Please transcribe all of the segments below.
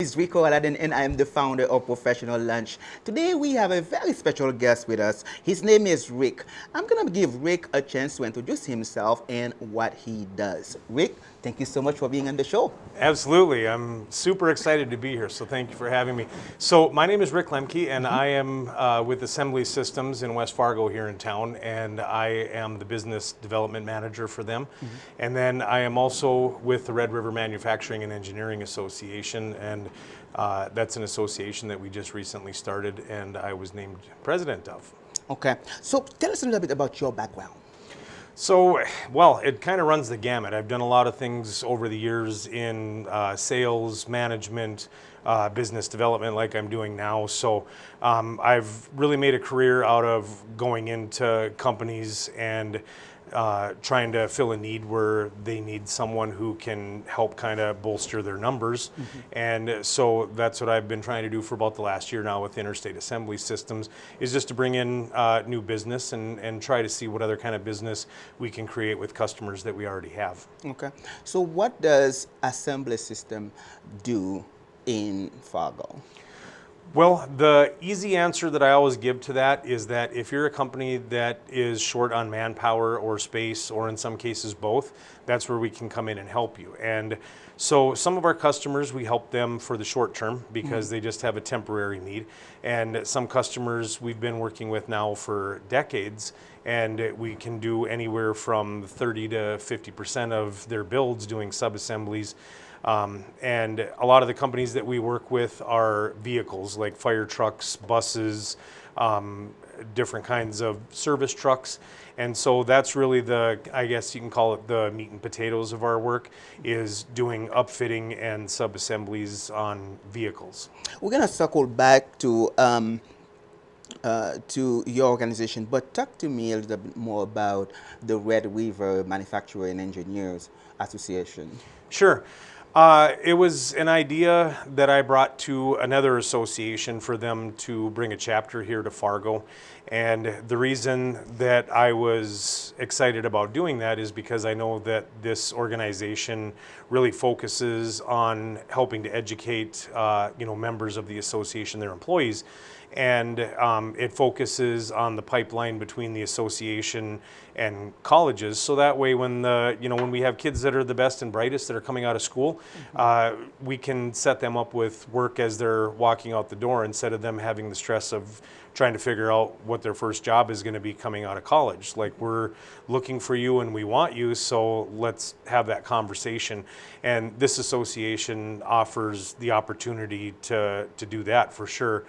Is Rico Aladdin, and I am the founder of Professional Lunch. Today we have a very special guest with us. His name is Rick. I'm gonna give Rick a chance to introduce himself and what he does. Rick, thank you so much for being on the show. Absolutely. I'm super excited to be here, so thank you for having me. So my name is Rick Lemke, and I am with Assembly Systems in West Fargo here in town, and I am the business development manager for them. And then I am also with the Red River Manufacturing and Engineering Association, and that's an association that we just recently started, and I was named president of. Okay, so tell us a little bit about your background. So, well, it kind of runs the gamut. I've done a lot of things over the years in sales, management, business development like I'm doing now. So I've really made a career out of going into companies and trying to fill a need where they need someone who can help kind of bolster their numbers. And so that's what I've been trying to do for about the last year now with Interstate Assembly Systems, is just to bring in new business and try to see what other kind of business we can create with customers that we already have. Okay, so what does Assembly System do in Fargo? Well, the easy answer that I always give to that is that if you're a company that is short on manpower or space, or in some cases both, that's where we can come in and help you. And so some of our customers, we help them for the short term because they just have a temporary need. And some customers we've been working with now for decades, and we can do anywhere from 30 to 50% of their builds doing sub-assemblies. And a lot of the companies that we work with are vehicles like fire trucks, buses, different kinds of service trucks. And so that's really I guess you can call it the meat and potatoes of our work, is doing upfitting and sub-assemblies on vehicles. We're gonna circle back to your organization, but talk to me a little bit more about the Red River Manufacturing and Engineers Association. Sure. It was an idea that I brought to another association for them to bring a chapter here to Fargo. And the reason that I was excited about doing that is because I know that this organization really focuses on helping to educate members of the association, their employees. And it focuses on the pipeline between the association and colleges. So that way, when when we have kids that are the best and brightest that are coming out of school, we can set them up with work as they're walking out the door, instead of them having the stress of trying to figure out what their first job is going to be coming out of college. Like, we're looking for you and we want you, so let's have that conversation. And this association offers the opportunity to do that for sure.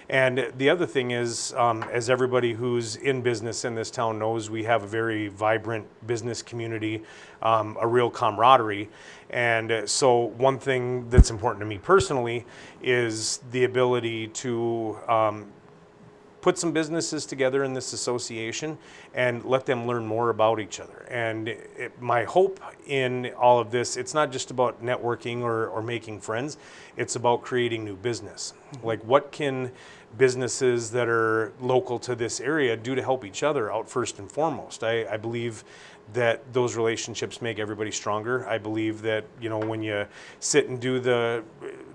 And the other thing is, as everybody who's in business in this town knows, we have a very vibrant business community, a real camaraderie. And so one thing that's important to me personally is the ability to put some businesses together in this association and let them learn more about each other. And my hope in all of this, it's not just about networking or making friends, it's about creating new business. Like, what can businesses that are local to this area do to help each other out first and foremost? I believe that those relationships make everybody stronger. I believe that, when you sit and do the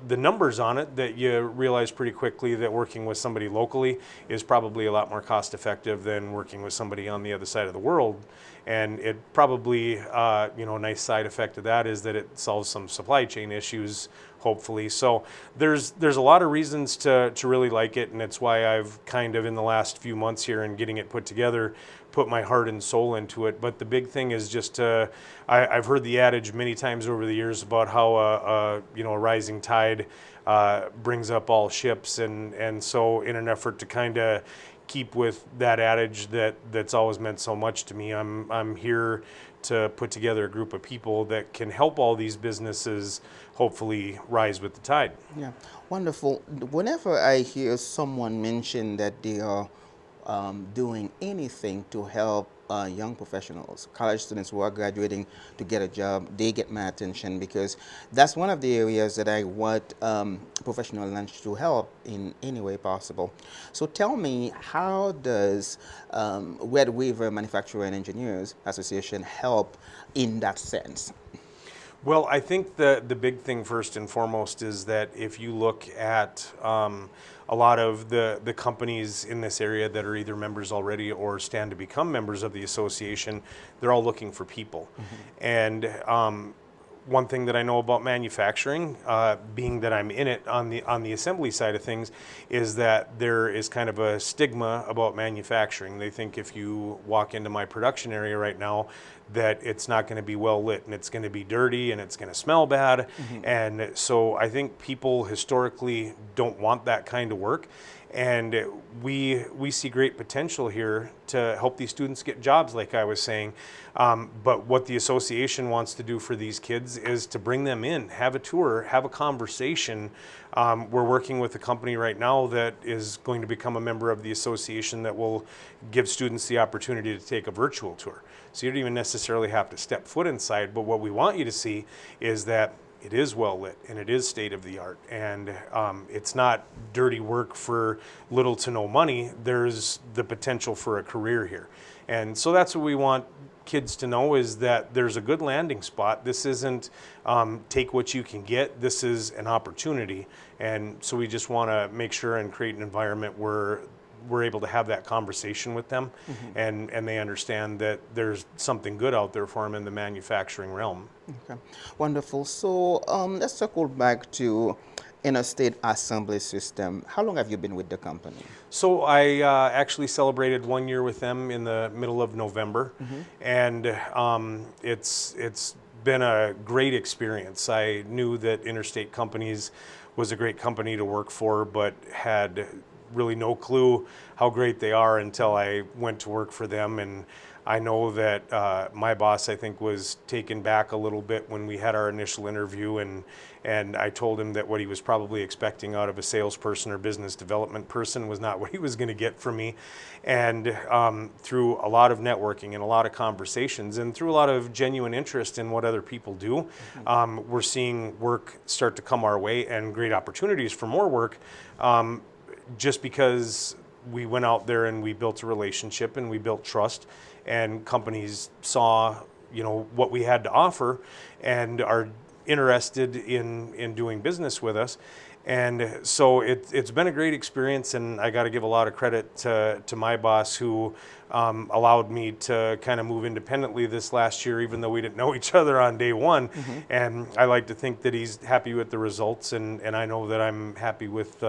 numbers on it, that you realize pretty quickly that working with somebody locally is probably a lot more cost effective than working with somebody on the other side of the world. And it probably, a nice side effect of that is that it solves some supply chain issues, hopefully. So there's a lot of reasons to really like it, and it's why I've kind of, in the last few months here and getting it put together, put my heart and soul into it. But the big thing is just I've heard the adage many times over the years about how a rising tide brings up all ships, and so in an effort to kind of keep with that adage that's always meant so much to me, I'm here to put together a group of people that can help all these businesses hopefully rise with the tide. Yeah, wonderful. Whenever I hear someone mention that they are doing anything to help young professionals, college students who are graduating to get a job, they get my attention, because that's one of the areas that I want Professional Lunch to help in any way possible. So tell me, how does Red River Manufacturing and Engineers Association help in that sense? Well, I think the big thing first and foremost is that if you look at a lot of the companies in this area that are either members already or stand to become members of the association, they're all looking for people. And one thing that I know about manufacturing, being that I'm in it on the assembly side of things, is that there is kind of a stigma about manufacturing. They think if you walk into my production area right now, that it's not going to be well lit and it's going to be dirty and it's going to smell bad. And so I think people historically don't want that kind of work. And we see great potential here to help these students get jobs, like I was saying. But what the association wants to do for these kids is to bring them in, have a tour, have a conversation. We're working with a company right now that is going to become a member of the association that will give students the opportunity to take a virtual tour. So you don't even necessarily have to step foot inside, but what we want you to see is that it is well lit and it is state of the art, and it's not dirty work for little to no money. There's the potential for a career here. And so that's what we want kids to know, is that there's a good landing spot. This isn't take what you can get. This is an opportunity. And so we just want to make sure and create an environment where we're able to have that conversation with them, and they understand that there's something good out there for them in the manufacturing realm. Okay, wonderful. So let's circle back to Interstate Assembly System. How long have you been with the company? So I actually celebrated 1 year with them in the middle of November, and it's been a great experience. I knew that Interstate Companies was a great company to work for, but had really no clue how great they are until I went to work for them. And I know that my boss, I think, was taken back a little bit when we had our initial interview, and I told him that what he was probably expecting out of a salesperson or business development person was not what he was going to get from me. And through a lot of networking and a lot of conversations and through a lot of genuine interest in what other people do, we're seeing work start to come our way and great opportunities for more work, just because we went out there and we built a relationship and we built trust, and companies saw, what we had to offer and are interested in doing business with us. And so it's been a great experience, and I got to give a lot of credit to my boss, who allowed me to kind of move independently this last year, even though we didn't know each other on day one. And I like to think that he's happy with the results, and I know that I'm happy with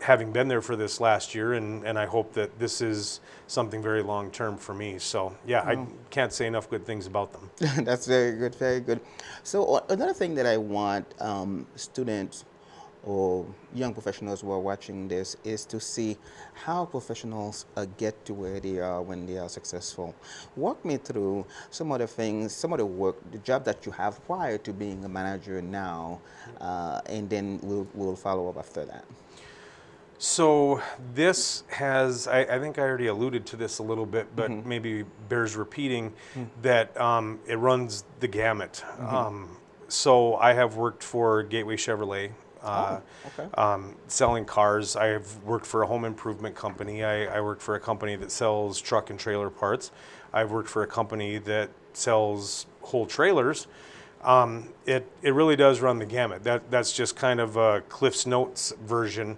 having been there for this last year, and I hope that this is something very long term for me. So yeah, I can't say enough good things about them. That's very good, very good. So another thing that I want students or young professionals who are watching this is to see how professionals get to where they are when they are successful. Walk me through some of the things, some of the work, the job that you have prior to being a manager now, and then we'll follow up after that. So this has, I think I already alluded to this a little bit, but maybe bears repeating, that it runs the gamut. So I have worked for Gateway Chevrolet, selling cars. I have worked for a home improvement company. I worked for a company that sells truck and trailer parts. I've worked for a company that sells whole trailers. It really does run the gamut. That's just kind of a Cliff's Notes version.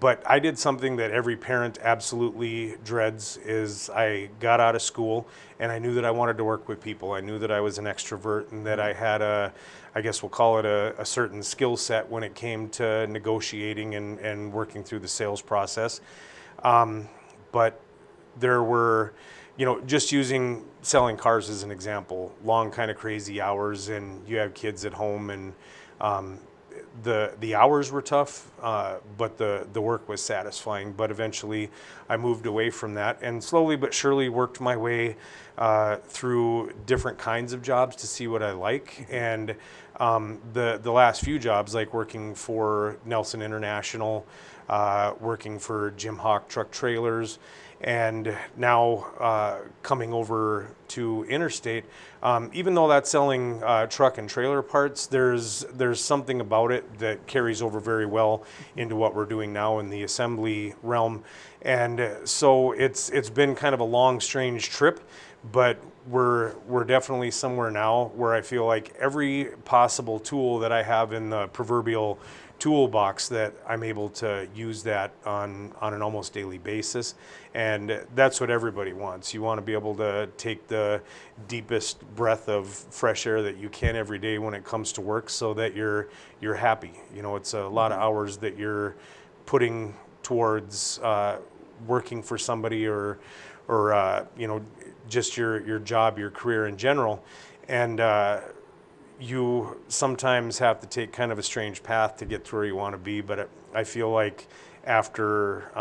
But I did something that every parent absolutely dreads. Is I got out of school and I knew that I wanted to work with people. I knew that I was an extrovert and that I had I guess we'll call it a certain skill set when it came to negotiating and working through the sales process. But there were, just using selling cars as an example, long kind of crazy hours, and you have kids at home, and the hours were tough, but the work was satisfying. But eventually I moved away from that and slowly but surely worked my way through different kinds of jobs to see what I like. And the last few jobs, like working for Nelson International, working for Jim Hawk Truck Trailers, and now coming over to Interstate, even though that's selling truck and trailer parts, there's something about it that carries over very well into what we're doing now in the assembly realm. And so it's been kind of a long, strange trip, but we're definitely somewhere now where I feel like every possible tool that I have in the proverbial toolbox, that I'm able to use that on an almost daily basis. And that's what everybody wants. You want to be able to take the deepest breath of fresh air that you can every day when it comes to work, so that you're happy. You know, it's a lot of hours that you're putting towards working for somebody, or you know, just your job, your career in general. And you sometimes have to take kind of a strange path to get to where you want to be, but I feel like after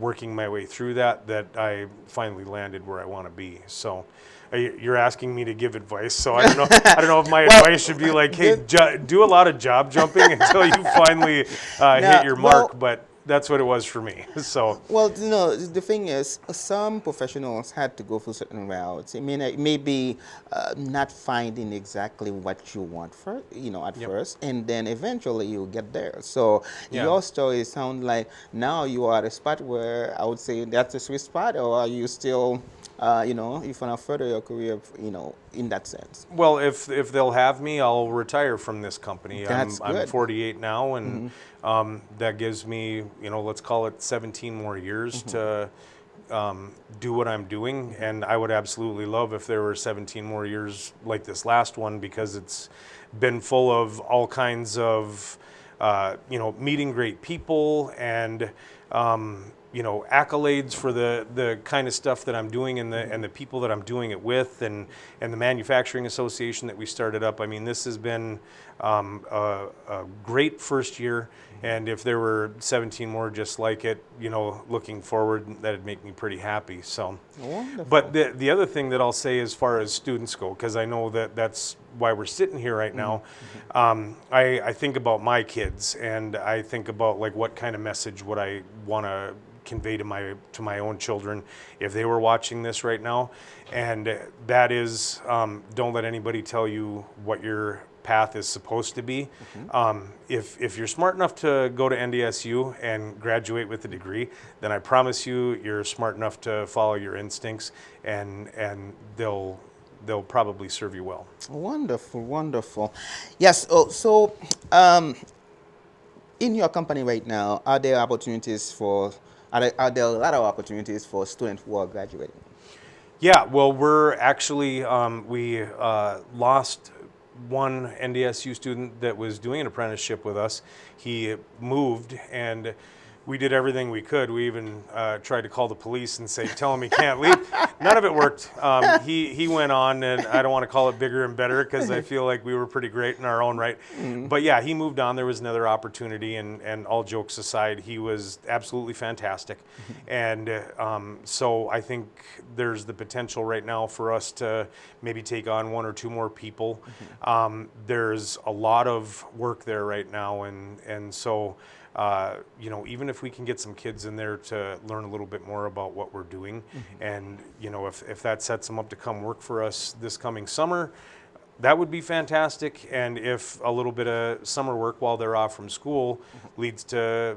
working my way through that I finally landed where I want to be. So you're asking me to give advice, so I don't know. I don't know if my advice should be like, hey, do a lot of job jumping until you finally hit your mark. But that's what it was for me. So well, you know, the thing is, some professionals had to go through certain routes. I mean, it may be not finding exactly what you want first, you know, at first, and then eventually you get there. So your story sounds like now you are at a spot where I would say that's a sweet spot, or are you still, you know, you want to further your career, you know, in that sense? Well, if they'll have me, I'll retire from this company. That's I'm good. 48 now, and that gives me, you know, let's call it 17 more years to do what I'm doing. And I would absolutely love if there were 17 more years like this last one, because it's been full of all kinds of, you know, meeting great people and you know, accolades for the kind of stuff that I'm doing, and the people that I'm doing it with, and the manufacturing association that we started up. I mean, this has been a great first year, and if there were 17 more just like it, you know, looking forward, that'd make me pretty happy. So, Wonderful. but the other thing that I'll say as far as students go, because I know that's why we're sitting here right now, I think about my kids, and I think about like what kind of message would I want to convey to my own children if they were watching this right now. And that is, don't let anybody tell you what your path is supposed to be. If you're smart enough to go to NDSU and graduate with a degree, then I promise you're smart enough to follow your instincts, and they'll probably serve you well. Wonderful, wonderful. Yes. Oh, so in your company right now, are there opportunities for? Are there a lot of opportunities for students who are graduating? Yeah, well, we're actually, we lost one NDSU student that was doing an apprenticeship with us. He moved, and we did everything we could. We even tried to call the police and say, tell him he can't leave. None of it worked. He went on, and I don't want to call it bigger and better, because I feel like we were pretty great in our own right. But yeah, he moved on. There was another opportunity, and all jokes aside, he was absolutely fantastic. And so I think there's the potential right now for us to maybe take on one or two more people. There's a lot of work there right now, and so you know, even if we can get some kids in there to learn a little bit more about what we're doing, and you know, if that sets them up to come work for us this coming summer, that would be fantastic. And if a little bit of summer work while they're off from school leads to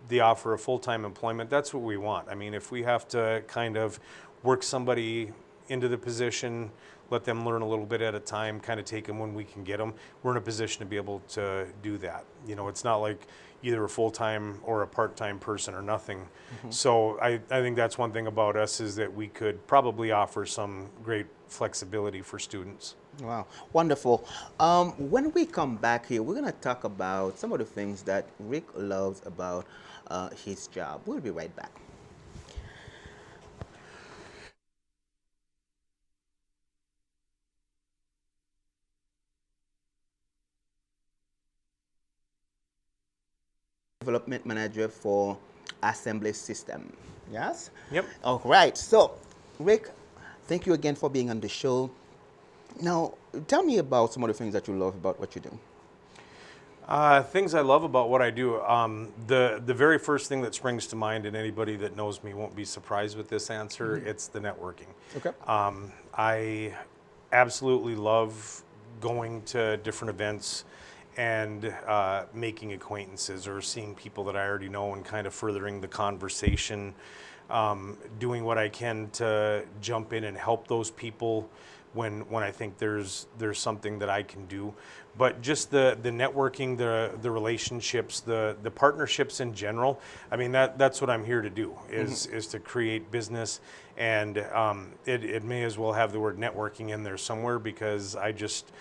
the offer of full-time employment, that's what we want. I mean, if we have to kind of work somebody into the position, let them learn a little bit at a time, kind of take them when we can get them, we're in a position to be able to do that. You know, it's not like either a full-time or a part-time person or nothing. So I think that's one thing about us, is that we could probably offer some great flexibility for students. Wow, wonderful. When we come back here, we're going to talk about some of the things that Rick loves about his job. We'll be right back. Development manager for Assembly System. Yes? Yep. All right. So, Rick, thank you again for being on the show. Now, tell me about some of the things that you love about what you do. Things I love about what I do. The very first thing that springs to mind, and anybody that knows me won't be surprised with this answer, it's the networking. Okay. I absolutely love going to different events and making acquaintances or seeing people that I already know and kind of furthering the conversation, doing what I can to jump in and help those people when I think there's something that I can do. But just the networking, the relationships, the partnerships in general. I mean, that's what I'm here to do is to create business, and it may as well have the word networking in there somewhere, because I just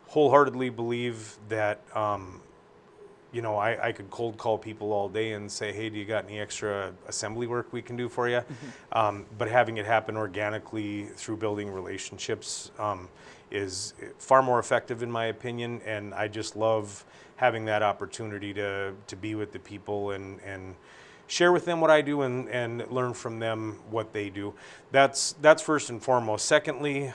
wholeheartedly believe that I could cold call people all day and say, hey, do you got any extra assembly work we can do for you? But having it happen organically through building relationships is far more effective, in my opinion. And I just love having that opportunity to be with the people and share with them what I do and learn from them what they do. That's first and foremost. Secondly,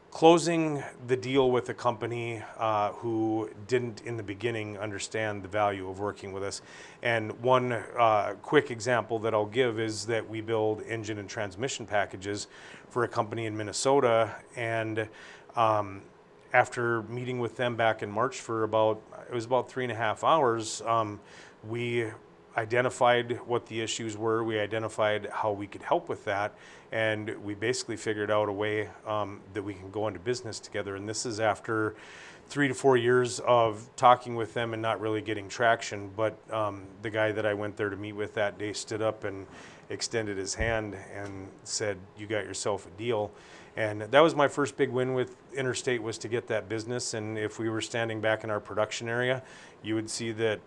closing the deal with a company who didn't in the beginning understand the value of working with us. And one quick example that I'll give is that we build engine and transmission packages for a company in Minnesota. And after meeting with them back in March for about 3.5 hours, we identified what the issues were, we identified how we could help with that, and we basically figured out a way that we can go into business together. And this is after 3 to 4 years of talking with them and not really getting traction. But the guy that I went there to meet with that day stood up and extended his hand and said, you got yourself a deal. And that was my first big win with Interstate, was to get that business. And if we were standing back in our production area, you would see that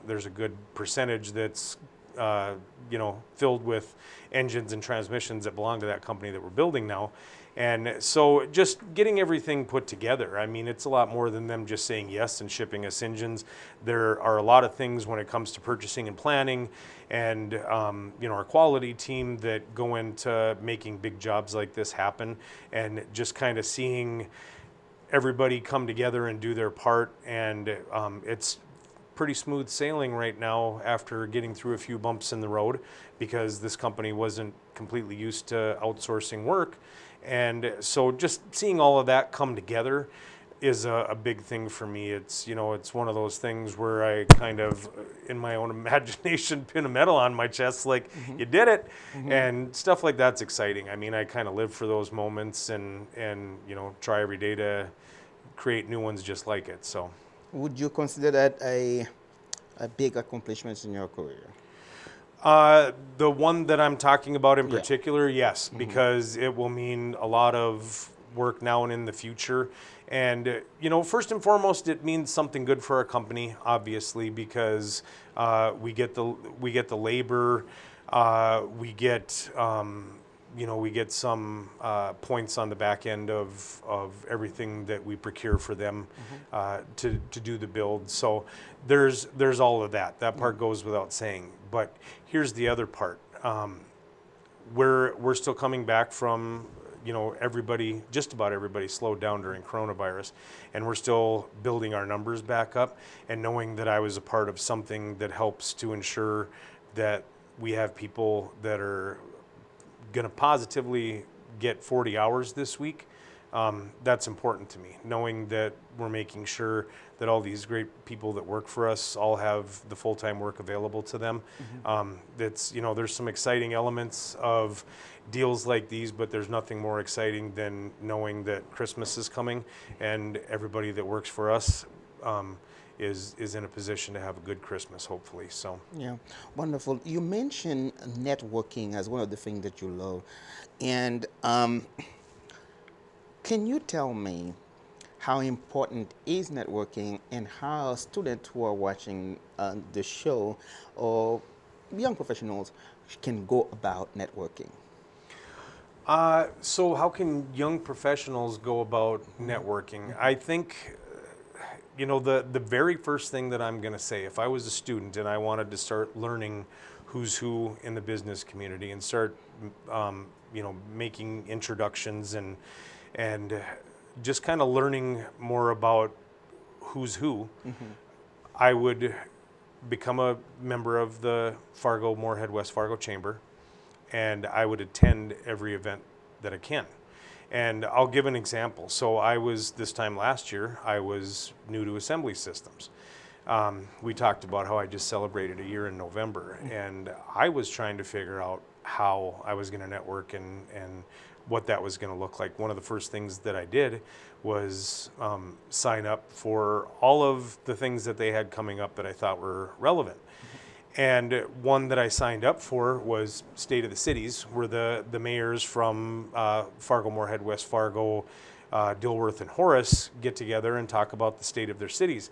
there's a good percentage that's filled with engines and transmissions that belong to that company that we're building now. And so just getting everything put together, I mean, it's a lot more than them just saying yes and shipping us engines. There are a lot of things when it comes to purchasing and planning and our quality team that go into making big jobs like this happen, and just kind of seeing everybody come together and do their part. And it's pretty smooth sailing right now after getting through a few bumps in the road, because this company wasn't completely used to outsourcing work. And so just seeing all of that come together is a big thing for me. It's one of those things where I kind of, in my own imagination, pin a medal on my chest, like, you did it. And stuff like that's exciting. I mean, I kind of live for those moments and try every day to create new ones just like it. So Would you consider that a big accomplishment in your career? The one that I'm talking about in Yeah. particular, yes, because it will mean a lot of work now and in the future. And, first and foremost, it means something good for our company, obviously, because we get the labor, we get some points on the back end of everything that we procure for them to do the build. So there's all of that. That part goes without saying. But here's the other part. We're still coming back from, just about everybody slowed down during coronavirus, and we're still building our numbers back up, and knowing that I was a part of something that helps to ensure that we have people that are going to positively get 40 hours this week. That's important to me, knowing that we're making sure that all these great people that work for us all have the full-time work available to them. There's some exciting elements of deals like these, but there's nothing more exciting than knowing that Christmas is coming and everybody that works for us is in a position to have a good Christmas, hopefully. So Yeah, wonderful. You mentioned networking as one of the things that you love. And can you tell me how important is networking, and how students who are watching the show or young professionals can go about networking? So how can young professionals go about networking? I think, the very first thing that I'm going to say, if I was a student and I wanted to start learning who's who in the business community and start, making introductions and just kind of learning more about who's who, I would become a member of the Moorhead West Fargo Chamber, and I would attend every event that I can. And I'll give an example. So this time last year, I was new to Assembly Systems. We talked about how I just celebrated a year in November, and I was trying to figure out how I was going to network and what that was going to look like. One of the first things that I did was sign up for all of the things that they had coming up that I thought were relevant. And one that I signed up for was State of the Cities, where the mayors from Fargo, Moorhead, West Fargo, Dilworth, and Horace get together and talk about the state of their cities.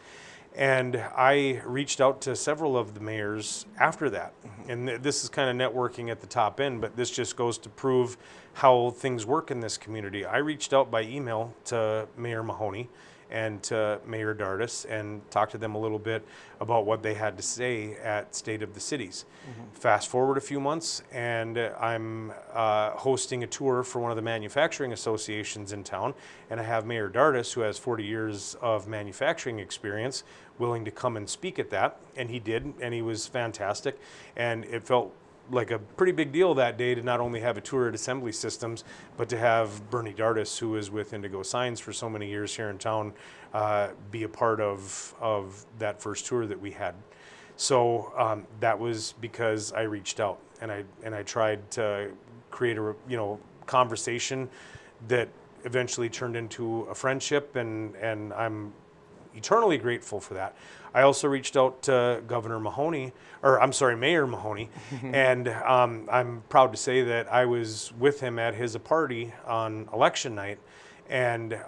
And I reached out to several of the mayors after that. And this is kind of networking at the top end, but this just goes to prove how things work in this community. I reached out by email to Mayor Mahoney and to Mayor Dardis and talked to them a little bit about what they had to say at State of the Cities. Fast forward a few months, and I'm hosting a tour for one of the manufacturing associations in town, and I have Mayor Dardis, who has 40 years of manufacturing experience, willing to come and speak at that, and he did, and he was fantastic, and it felt like a pretty big deal that day to not only have a tour at Assembly Systems, but to have Bernie Dardis, who was with Indigo Signs for so many years here in town, be a part of that first tour that we had. So that was because I reached out and I tried to create a conversation that eventually turned into a friendship, and I'm eternally grateful for that. I also reached out to Mayor Mahoney, and I'm proud to say that I was with him at his party on election night, and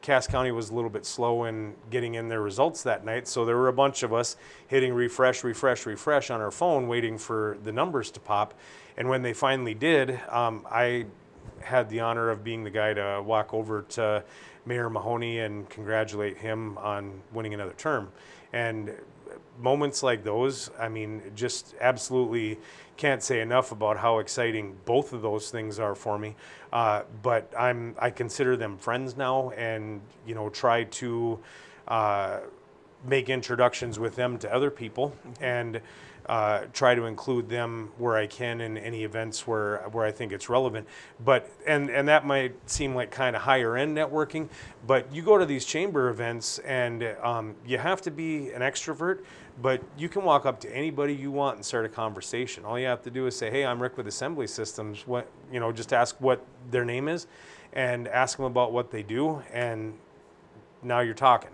Cass County was a little bit slow in getting in their results that night, so there were a bunch of us hitting refresh on our phone waiting for the numbers to pop, and when they finally did, I had the honor of being the guy to walk over to Mayor Mahoney and congratulate him on winning another term. And moments like those, I mean, just absolutely can't say enough about how exciting both of those things are for me. But I consider them friends now, and try to make introductions with them to other people, and try to include them where I can in any events where I think it's relevant. But and that might seem like kind of higher end networking, but you go to these chamber events and you have to be an extrovert, but you can walk up to anybody you want and start a conversation. All you have to do is say, "Hey, I'm Rick with Assembly Systems." Just ask what their name is and ask them about what they do, and now you're talking.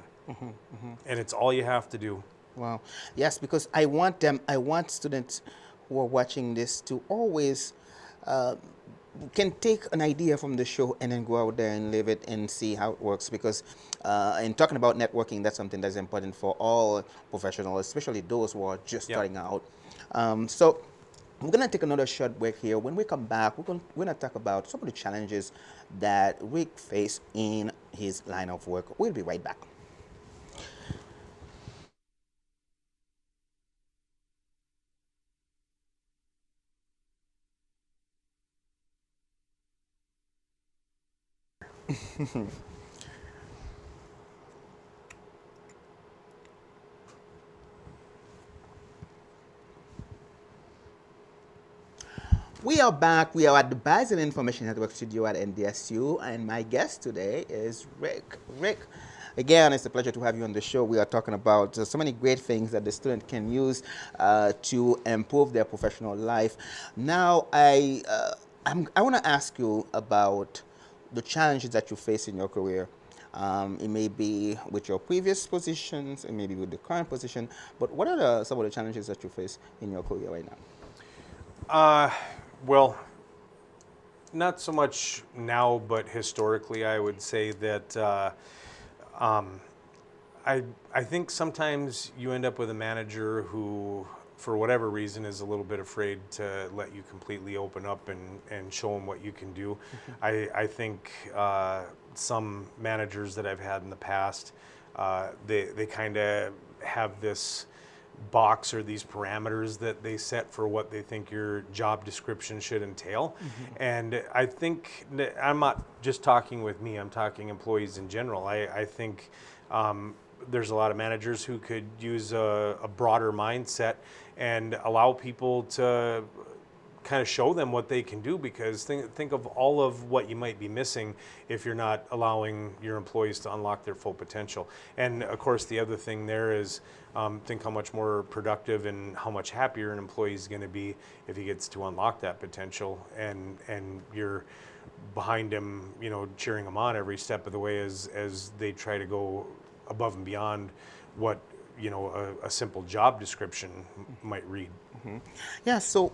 And it's all you have to do. Wow. Yes, because I want students who are watching this to always can take an idea from the show and then go out there and live it and see how it works. Because in talking about networking, that's something that's important for all professionals, especially those who are just starting out. So we're going to take another short break here. When we come back, we're going to talk about some of the challenges that Rick faced in his line of work. We'll be right back. We are back. We are at the Bison Information Network studio at NDSU, and my guest today is Rick. Rick, again, it's a pleasure to have you on the show. We are talking about so many great things that the student can use to improve their professional life. Now, I want to ask you about the challenges that you face in your career. It may be with your previous positions, it may be with the current position, but what are some of the challenges that you face in your career right now? Well, not so much now, but historically, I would say that I think sometimes you end up with a manager who, for whatever reason, is a little bit afraid to let you completely open up and show them what you can do. I think some managers that I've had in the past, they kind of have this box or these parameters that they set for what they think your job description should entail. And I think I'm not just talking with me, I'm talking employees in general. I think there's a lot of managers who could use a broader mindset and allow people to kind of show them what they can do, because think of all of what you might be missing if you're not allowing your employees to unlock their full potential. And of course, the other thing there is think how much more productive and how much happier an employee is going to be if he gets to unlock that potential, and you're behind him, cheering him on every step of the way as they try to go above and beyond what a simple job description might read. Yeah, so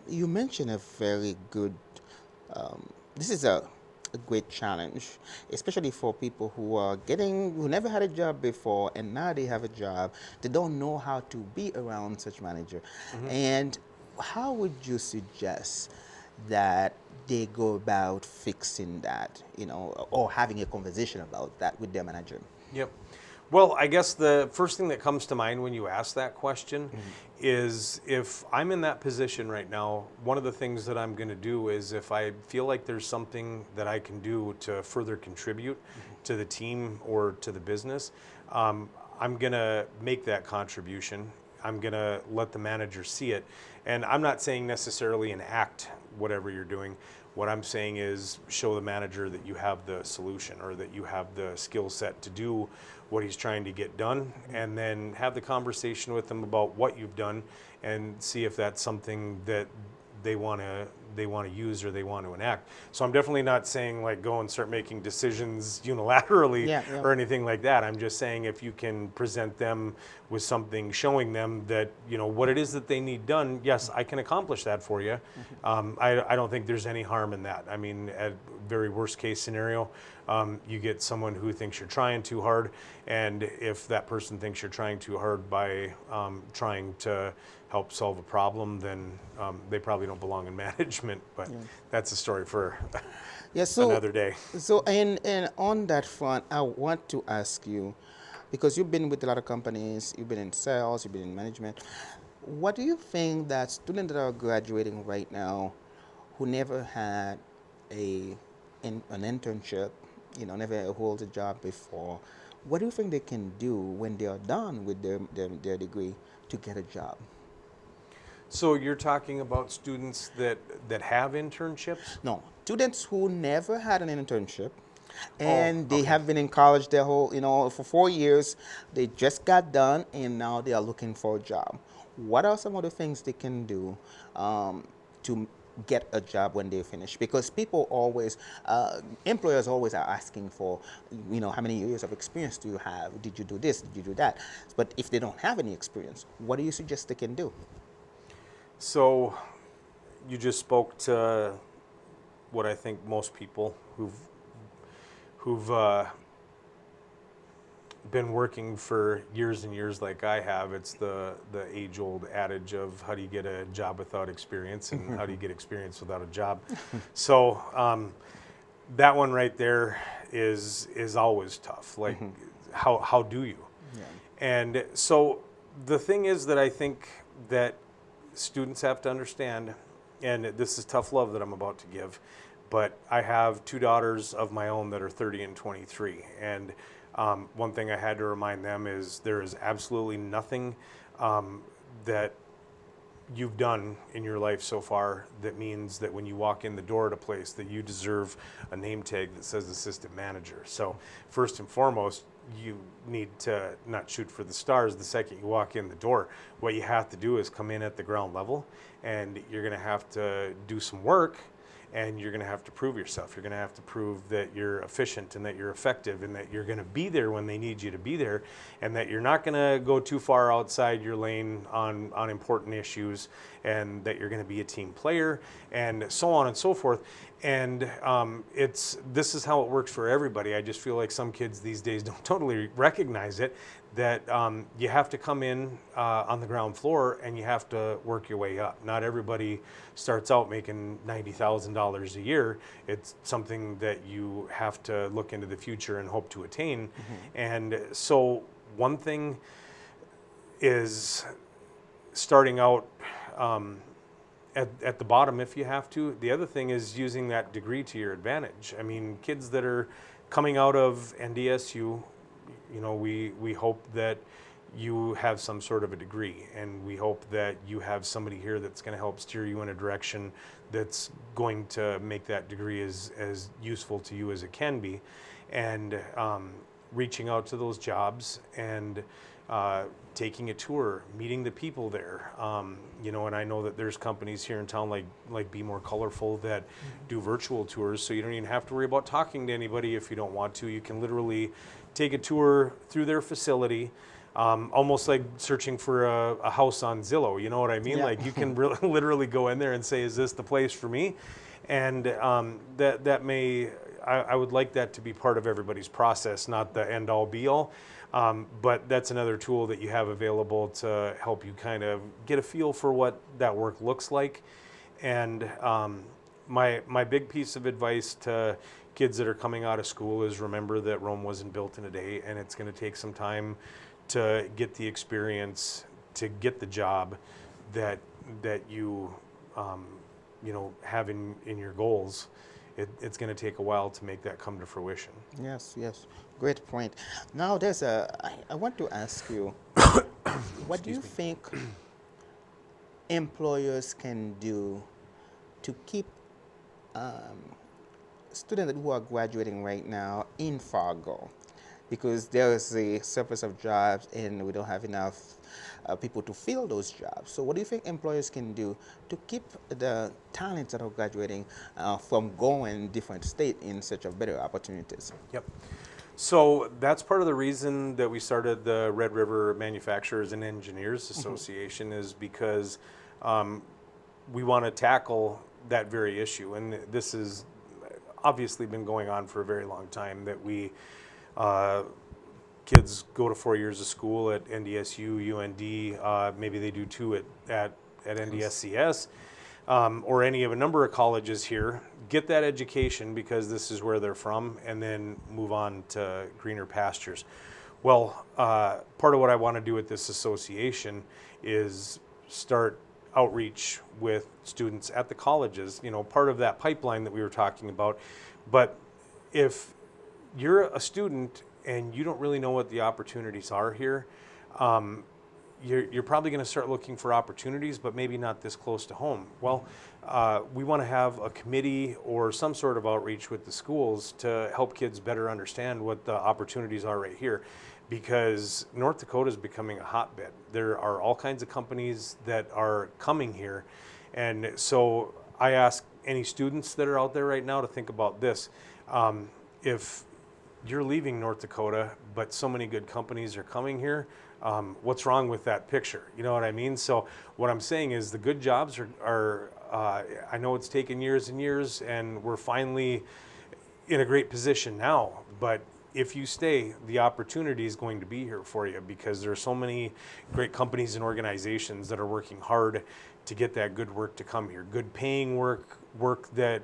you mentioned a very good, this is a great challenge, especially for people who never had a job before and now they have a job. They don't know how to be around such manager. And how would you suggest that they go about fixing that, or having a conversation about that with their manager? Yep. Well, I guess the first thing that comes to mind when you ask that question is, if I'm in that position right now, one of the things that I'm going to do is, if I feel like there's something that I can do to further contribute to the team or to the business, I'm going to make that contribution. I'm going to let the manager see it. And I'm not saying necessarily enact whatever you're doing. What I'm saying is show the manager that you have the solution, or that you have the skill set to do what he's trying to get done, and then have the conversation with them about what you've done, and see if that's something that they want to use or they want to enact. So I'm definitely not saying like go and start making decisions unilaterally or anything like that. I'm just saying, if you can present them with something showing them that what it is that they need done, yes, I can accomplish that for you. I don't think there's any harm in that. I mean, at very worst case scenario, you get someone who thinks you're trying too hard, and if that person thinks you're trying too hard by trying to help solve a problem, then they probably don't belong in management. But that's a story for another day. So, and on that front, I want to ask you, because you've been with a lot of companies, you've been in sales, you've been in management. What do you think that students that are graduating right now, who never had an internship, never hold a job before, what do you think they can do when they are done with their degree to get a job? So you're talking about students that have internships? No, students who never had an internship, and they have been in college their whole, for 4 years. They just got done, and now they are looking for a job. What are some of the things they can do to get a job when they finish? Because people always, employers always are asking for, how many years of experience do you have? Did you do this? Did you do that? But if they don't have any experience, what do you suggest they can do? So you just spoke to what I think most people who've been working for years and years like I have. It's the age-old adage of, how do you get a job without experience, and how do you get experience without a job? So that one right there is always tough. Like, how do you? Yeah. And so the thing is that I think that students have to understand, and this is tough love that I'm about to give, but I have 2 daughters of my own that are 30 and 23. And one thing I had to remind them is, there is absolutely nothing that you've done in your life so far that means that when you walk in the door at a place, that you deserve a name tag that says assistant manager. So first and foremost, you need to not shoot for the stars the second you walk in the door. What you have to do is come in at the ground level, and you're going to have to do some work, and you're going to have to prove yourself. You're going to have to prove that you're efficient, and that you're effective, and that you're going to be there when they need you to be there, and that you're not going to go too far outside your lane on important issues, and that you're going to be a team player, and so on and so forth. And this is how it works for everybody. I just feel like some kids these days don't totally recognize it, that you have to come in on the ground floor, and you have to work your way up. Not everybody starts out making $90,000 a year. It's something that you have to look into the future and hope to attain. And so one thing is starting out at the bottom if you have to. The other thing is using that degree to your advantage. I mean, kids that are coming out of NDSU, we hope that you have some sort of a degree, and we hope that you have somebody here that's going to help steer you in a direction that's going to make that degree as useful to you as it can be, and reaching out to those jobs and taking a tour, meeting the people there. And I know that there's companies here in town like Be More Colorful that do virtual tours, so you don't even have to worry about talking to anybody if you don't want to. You can literally take a tour through their facility, almost like searching for a house on Zillow. You know what I mean? Yeah. Like you can literally go in there and say, "Is this the place for me?" And I would like that to be part of everybody's process, not the end all be all. But that's another tool that you have available to help you kind of get a feel for what that work looks like. And my big piece of advice to kids that are coming out of school is remember that Rome wasn't built in a day, and it's going to take some time to get the experience, to get the job that you have in your goals. It's going to take a while to make that come to fruition. Yes, yes. Great point. Now, I want to ask you, what do you think employers can do to keep students who are graduating right now in Fargo? Because there is a surplus of jobs and we don't have enough people to fill those jobs. So what do you think employers can do to keep the talents that are graduating from going different states in search of better opportunities? Yep. So that's part of the reason that we started the Red River Manufacturers and Engineers Association is because we want to tackle that very issue. And this has obviously been going on for a very long time, that kids go to 4 years of school at NDSU, UND, maybe they do 2 at NDSCS, or any of a number of colleges here, get that education because this is where they're from, and then move on to greener pastures. Well, part of what I want to do with this association is start outreach with students at the colleges, part of that pipeline that we were talking about. But if you're a student and you don't really know what the opportunities are here, you're probably going to start looking for opportunities, but maybe not this close to home. Well, we want to have a committee or some sort of outreach with the schools to help kids better understand what the opportunities are right here, because North Dakota is becoming a hotbed. There are all kinds of companies that are coming here. And so I ask any students that are out there right now to think about this. If you're leaving North Dakota, but so many good companies are coming here, what's wrong with that picture? You know what I mean? So what I'm saying is the good jobs are I know it's taken years and years, and we're finally in a great position now, but if you stay, the opportunity is going to be here for you, because there are so many great companies and organizations that are working hard to get that good work to come here. Good paying work that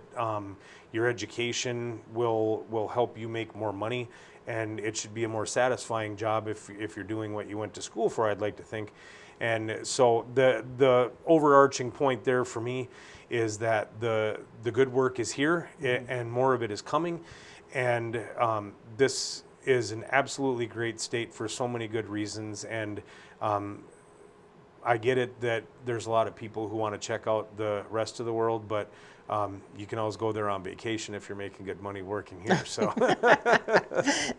your education will help you make more money, and it should be a more satisfying job if you're doing what you went to school for, I'd like to think. And so the overarching point there for me is that the good work is here, and more of it is coming. And this is an absolutely great state for so many good reasons. And I get it that there's a lot of people who want to check out the rest of the world, but you can always go there on vacation if you're making good money working here. So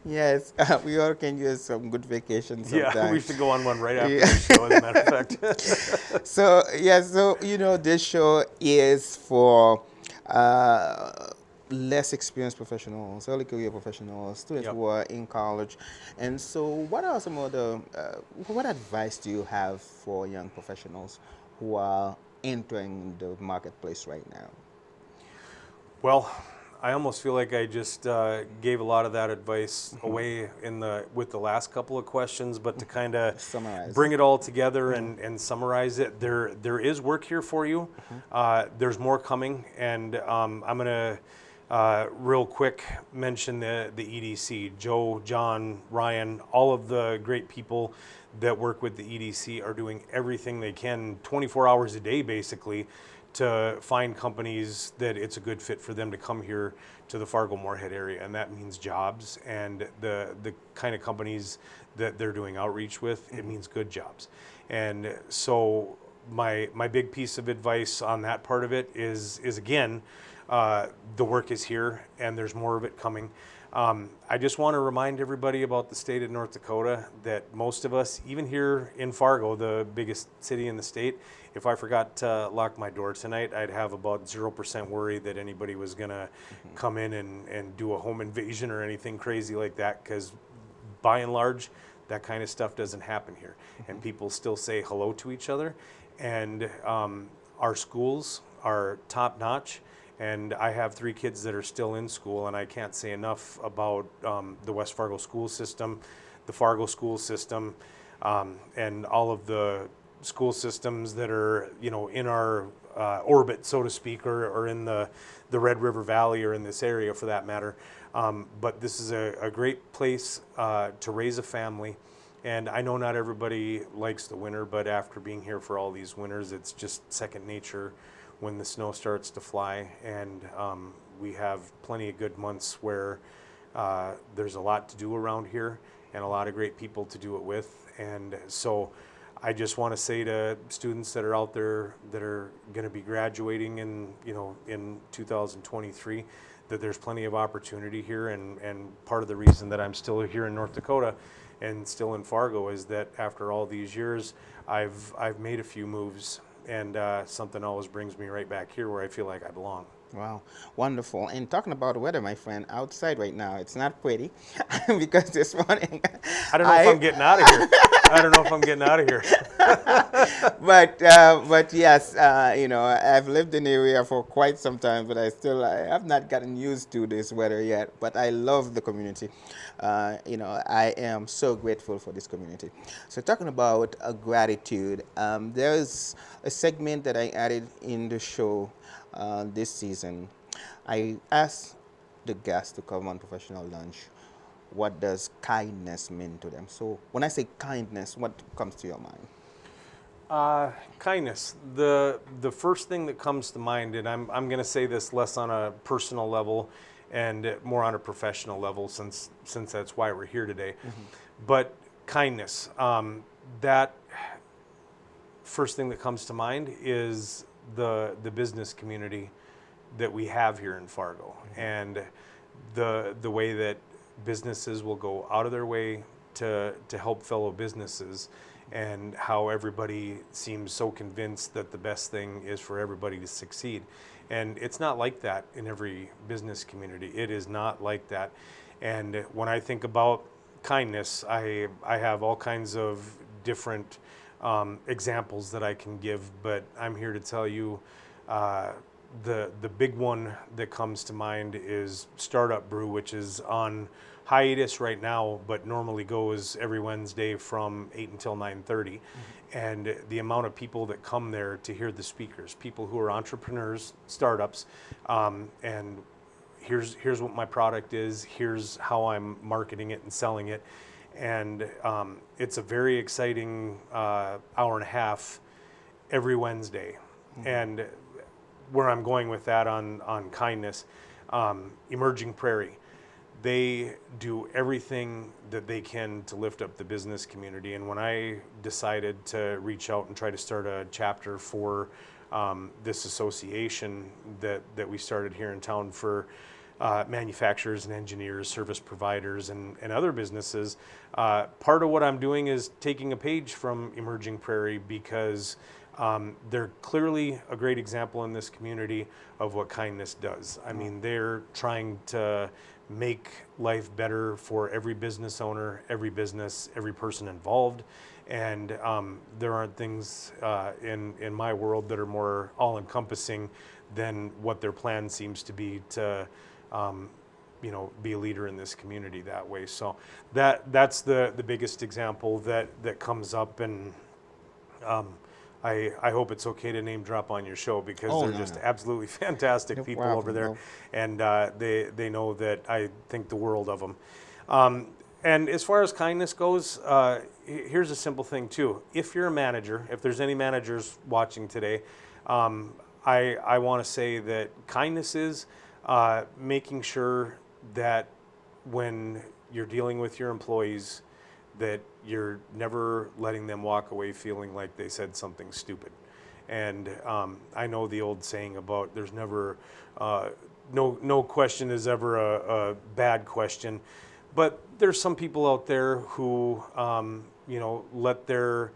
Yes, we all can use some good vacation sometime. yeah, we should go on one right after the show, as a matter of fact. So this show is for less experienced professionals, early career professionals, students Yep. who are in college. And so what are some of the, what advice do you have for young professionals who are entering the marketplace right now? Well, I almost feel like I just gave a lot of that advice away with the last couple of questions, but to kind of Summarize. bring it all together and summarize it, there is work here for you. There's more coming, and I'm going to real quick mention the EDC. Joe, John, Ryan, all of the great people that work with the EDC are doing everything they can 24 hours a day, basically, to find companies that it's a good fit for them to come here to the Fargo Moorhead area. And that means jobs, and the kind of companies that they're doing outreach with, it means good jobs. And so my big piece of advice on that part of it is again, the work is here and there's more of it coming. I just want to remind everybody about the state of North Dakota that most of us, even here in Fargo, the biggest city in the state, if I forgot to lock my door tonight, I'd have about 0% worry that anybody was going to come in and do a home invasion or anything crazy like that, because by and large, that kind of stuff doesn't happen here. And people still say hello to each other. And our schools are top notch. And I have 3 kids that are still in school, and I can't say enough about the West Fargo school system, the Fargo school system, and all of the school systems that are, in our orbit, so to speak, or in the Red River Valley, or in this area for that matter. But this is a great place to raise a family. And I know not everybody likes the winter, but after being here for all these winters, it's just second nature when the snow starts to fly. And we have plenty of good months where there's a lot to do around here and a lot of great people to do it with. And so I just want to say to students that are out there that are going to be graduating in 2023 that there's plenty of opportunity here. And part of the reason that I'm still here in North Dakota and still in Fargo is that after all these years, I've made a few moves, and something always brings me right back here where I feel like I belong. Wow, wonderful. And talking about the weather, my friend, outside right now, it's not pretty because this morning I don't know if I'm getting out of here. I don't know if I'm getting out of here. but yes, I've lived in the area for quite some time, but I have not gotten used to this weather yet. But I love the community. I am so grateful for this community. So talking about gratitude, there's a segment that I added in the show this season. I asked the guests to come on Professional Lunch, what does kindness mean to them? So when I say kindness, what comes to your mind? Kindness. The first thing that comes to mind, and I'm going to say this less on a personal level and more on a professional level, since that's why we're here today. Mm-hmm. But kindness. That first thing that comes to mind is the business community that we have here in Fargo, mm-hmm. and the way that businesses will go out of their way to help fellow businesses, and how everybody seems so convinced that the best thing is for everybody to succeed. And it's not like that in every business community. It is not like that. And when I think about kindness, I have all kinds of different examples that I can give, but I'm here to tell you the big one that comes to mind is Startup Brew, which is on hiatus right now, but normally goes every Wednesday from 8 until 9:30. Mm-hmm. And the amount of people that come there to hear the speakers, people who are entrepreneurs, startups, and here's what my product is, here's how I'm marketing it and selling it. And it's a very exciting hour and a half every Wednesday. Mm-hmm. And where I'm going with that on kindness, Emerging Prairie, they do everything that they can to lift up the business community. And when I decided to reach out and try to start a chapter for this association that we started here in town for manufacturers and engineers, service providers, and other businesses, part of what I'm doing is taking a page from Emerging Prairie, because they're clearly a great example in this community of what kindness does. I mean, they're trying to make life better for every business owner, every business, every person involved. And there aren't things in my world that are more all-encompassing than what their plan seems to be to be a leader in this community that way. So that's the biggest example that comes up. And I hope it's okay to name drop on your show, because they're just absolutely fantastic people over there. And they know that I think the world of them. And as far as kindness goes, here's a simple thing too. If you're a manager, if there's any managers watching today, I want to say that kindness is making sure that when you're dealing with your employees, that you're never letting them walk away feeling like they said something stupid. And I know the old saying about there's never, no question is ever a bad question. But there's some people out there who, let their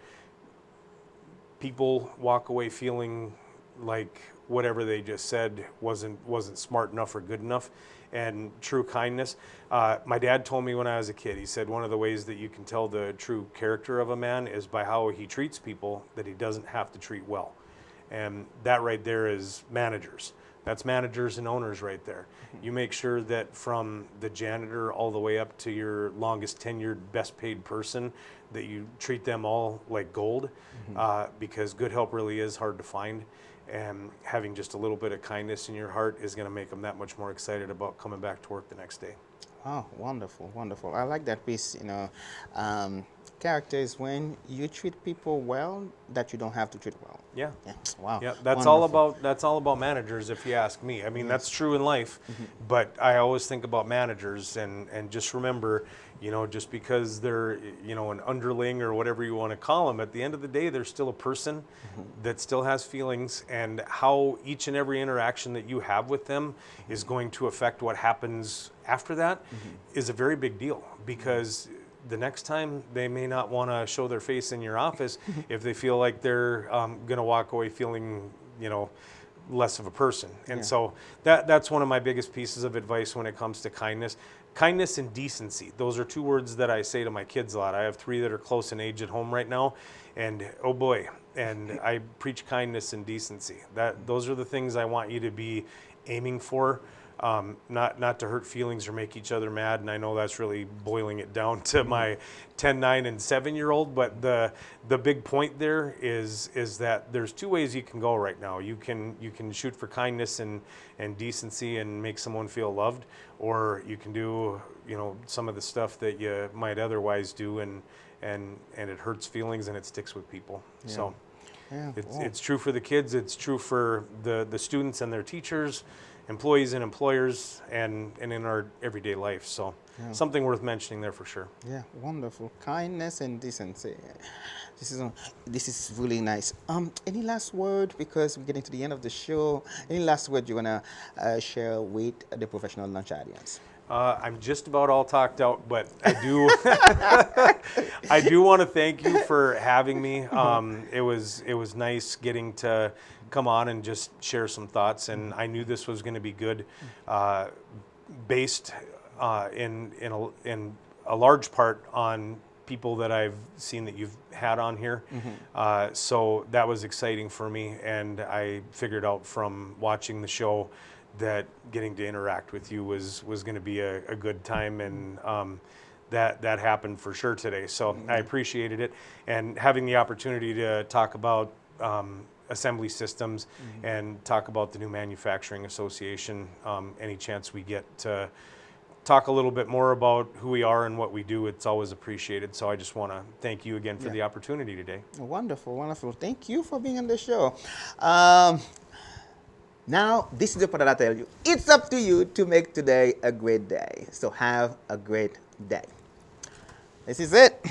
people walk away feeling like whatever they just said wasn't smart enough or good enough. And true kindness. My dad told me when I was a kid, he said one of the ways that you can tell the true character of a man is by how he treats people that he doesn't have to treat well. And that right there is managers. That's managers and owners right there. You make sure that from the janitor all the way up to your longest tenured, best paid person, that you treat them all like gold, because good help really is hard to find. And having just a little bit of kindness in your heart is going to make them that much more excited about coming back to work the next day. Oh, wonderful, wonderful. I like that piece, character is when you treat people well that you don't have to treat well. Yeah. Yeah. Wow. Yeah, that's Wonderful. all about managers, if you ask me. I mean, that's true in life, but I always think about managers and just remember, just because they're, an underling or whatever you want to call them, at the end of the day, they're still a person that still has feelings, and how each and every interaction that you have with them is going to affect what happens after that is a very big deal, because the next time they may not want to show their face in your office if they feel like they're going to walk away feeling, less of a person. And so that's one of my biggest pieces of advice when it comes to kindness. Kindness and decency. Those are two words that I say to my kids a lot. I have 3 that are close in age at home right now, and oh boy, and I preach kindness and decency. Those are the things I want you to be aiming for. Not to hurt feelings or make each other mad, and I know that's really boiling it down to my 10, 9, and 7-year-old, but the big point there is that there's 2 ways you can go right now. You can shoot for kindness and decency and make someone feel loved, or you can do some of the stuff that you might otherwise do, and it hurts feelings and it sticks with people. Yeah. So Yeah. it's true for the kids, it's true for the students and their teachers, employees and employers, and in our everyday life. So something worth mentioning there for sure. Yeah, wonderful. Kindness and decency. This is really nice. Any last word, because we're getting to the end of the show? Any last word you wanna share with the professional lunch audience? I'm just about all talked out, but I do I do want to thank you for having me. It was nice getting to come on and just share some thoughts, and I knew this was going to be good, based in a large part on people that I've seen that you've had on here. So that was exciting for me, and I figured out from watching the show that getting to interact with you was going to be a good time, and that happened for sure today. So I appreciated it, and having the opportunity to talk about assembly systems and talk about the new manufacturing association. Any chance we get to talk a little bit more about who we are and what we do, it's always appreciated. So I just want to thank you again for the opportunity today. Wonderful, wonderful. Thank you for being on the show. Now, this is the part that I tell you. It's up to you to make today a great day. So have a great day. This is it.